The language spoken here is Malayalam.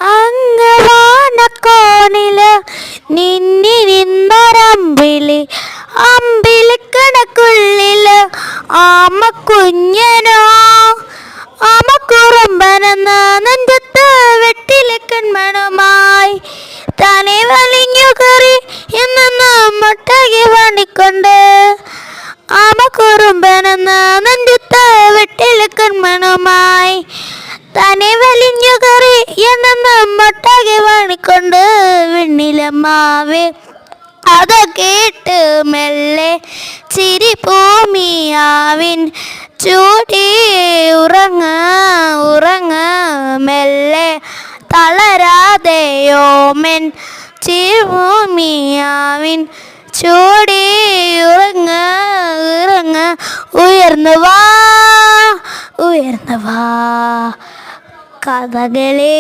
അങ്ങ് വാണക്കോണില് നിന്നിരുന്നൊരമ്പിളി അമ്പിളിക്കണക്കുള്ളില് ആമക്കുഞ്ഞനോ ആമക്കുറുമ്പനെന്ന നെഞ്ചത്ത് വെട്ടിലെ കൺമണമായി തനെ വലിഞ്ഞു കറി എന്നു മുട്ടകി വണിക്കൊണ്ട് ആമക്കുറുമ്പനെന്ന നെഞ്ചത്ത് വെട്ടിലെ കൺമണമായി തനെ വലിഞ്ഞു കറി എന്നു മുട്ടകി വണിക്കൊണ്ട് വെണ്ണിലമ്മാവേ അത് കേട്ട് മെല്ലെ ചിരി ഭൂമിയാവിൻ ചൂടി ഉറങ്ങ ഉറങ്ങ മെല്ലെ തളരാതെയോമൻ ചിരിഭൂമിയാവിൻ ചൂടി ഉറങ്ങ ഉറങ്ങ ഉയർന്നു വാ കഥകളെ